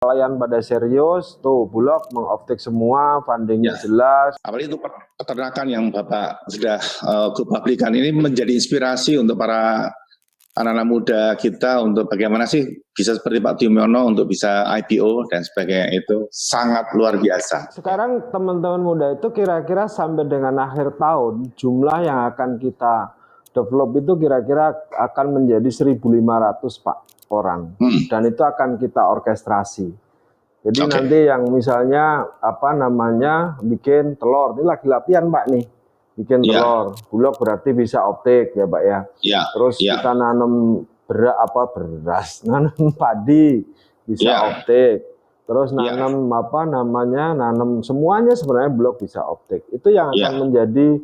Nelayan pada serius, tuh Bulog meng-offtake semua, fundingnya jelas. Apalagi itu peternakan yang Bapak sudah publikkan ini menjadi inspirasi untuk para anak-anak muda kita untuk bagaimana sih bisa seperti Pak Dimyono untuk bisa IPO dan sebagainya, itu sangat luar biasa. Sekarang teman-teman muda itu kira-kira sampai dengan akhir tahun jumlah yang akan kita develop itu kira-kira akan menjadi 1.500 Pak orang, dan itu akan kita orkestrasi. Jadi nanti yang misalnya bikin telur, ini lagi latihan Pak nih, bikin telur, Bulog berarti bisa optik ya Pak ya. Terus kita nanam beras, nanam padi bisa optik. Terus nanam nanam semuanya sebenarnya Bulog bisa optik. Itu yang akan menjadi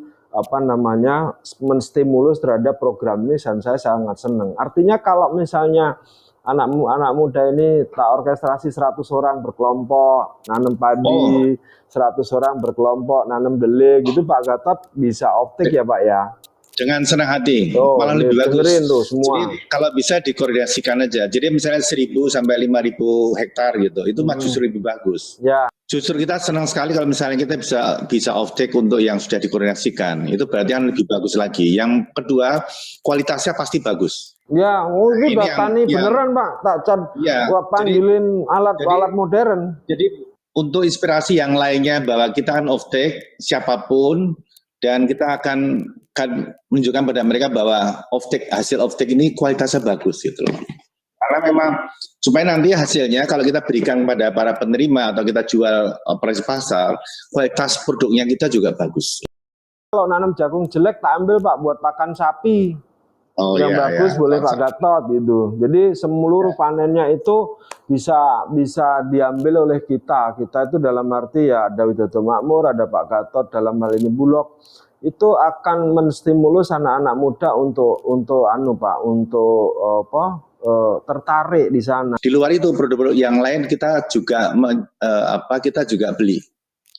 menstimulus terhadap program ini, dan saya sangat senang. Artinya kalau misalnya anak muda ini tak orkestrasi 100 orang berkelompok nanam padi, 100 orang berkelompok nanam beling gitu, Pak Gatot bisa optik ya Pak ya. Dengan senang hati, malah lebih bagus. Semua. Jadi kalau bisa dikoordinasikan aja. Jadi misalnya 1.000 sampai 5.000 hektar gitu, itu justru lebih bagus. Justru kita senang sekali kalau misalnya kita bisa off-take untuk yang sudah dikoordinasikan. Itu berarti kan lebih bagus lagi. Yang kedua, kualitasnya pasti bagus. Ya, ini udah tani beneran Pak. Panggilin alat modern. Jadi untuk inspirasi yang lainnya bahwa kita kan off-take siapapun, dan kita akan menunjukkan pada mereka bahwa hasil off-take ini kualitasnya bagus gitu loh. Karena memang supaya nanti hasilnya kalau kita berikan pada para penerima atau kita jual operasi pasar, kualitas produknya kita juga bagus. Kalau nanam jagung jelek tak ambil Pak buat pakan sapi. Yang bagus boleh Pak Gatot gitu. Jadi seluruh panennya itu bisa diambil oleh kita. Kita itu dalam arti ya ada Widodo Makmur, ada Pak Gatot, dalam hal ini Bulog. Itu akan menstimulus anak-anak muda untuk tertarik di sana. Di luar itu produk-produk yang lain kita juga beli.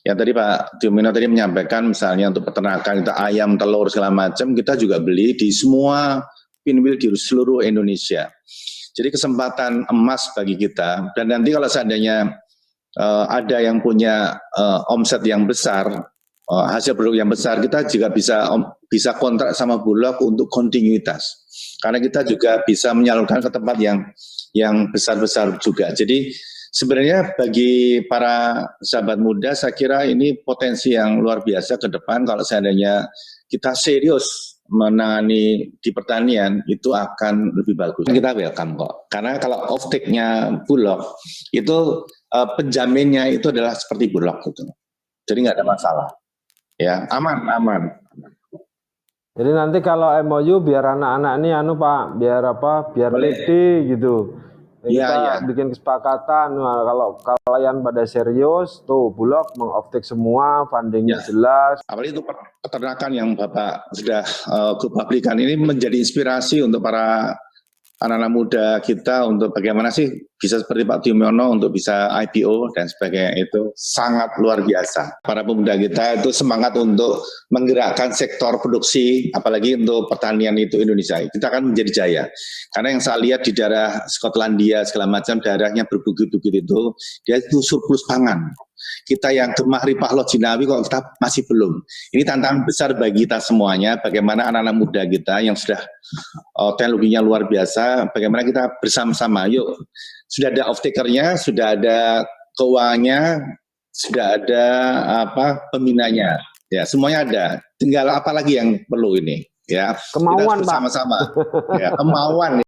Ya tadi Pak Dimyono tadi menyampaikan misalnya untuk peternakan kita ayam, telur segala macam kita juga beli di semua pinwheel di seluruh Indonesia. Jadi kesempatan emas bagi kita. Dan nanti kalau seandainya ada yang punya omset yang besar, hasil produk yang besar, kita juga bisa kontrak sama Bulog untuk kontinuitas. Karena kita juga bisa menyalurkan ke tempat yang besar-besar juga. Jadi sebenarnya bagi para sahabat muda, saya kira ini potensi yang luar biasa ke depan. Kalau seandainya kita serius menangani di pertanian, itu akan lebih bagus. Kita welcome kok. Karena kalau off-take-nya Bulog, itu penjaminnya itu adalah seperti Bulog gitu. Jadi nggak ada masalah. Ya, aman. Jadi nanti kalau MOU biar anak-anak ini Pak, biar pede gitu. Kita bikin kesepakatan, kalau kalian pada serius, tuh Bulog meng-offtake semua, fundingnya jelas. Apalagi itu peternakan yang Bapak sudah publikkan ini menjadi inspirasi untuk para anak-anak muda kita untuk bagaimana sih bisa seperti Pak Dimyono untuk bisa IPO dan sebagainya, itu sangat luar biasa. Para pemuda kita itu semangat untuk menggerakkan sektor produksi, apalagi untuk pertanian itu Indonesia. Kita akan menjadi jaya. Karena yang saya lihat di daerah Skotlandia segala macam, daerahnya berbukit-bukit itu, dia itu surplus pangan. Kita yang gemah ripah Lot Jinawi kok kita masih belum. Ini tantangan besar bagi kita semuanya, bagaimana anak-anak muda kita yang sudah teknologinya luar biasa, bagaimana kita bersama-sama, yuk, sudah ada off-takernya, sudah ada keuangannya, sudah ada pembinanya, ya semuanya ada. Tinggal apa lagi yang perlu ini, ya. Kemauan kita bersama-sama, ya, kemauan.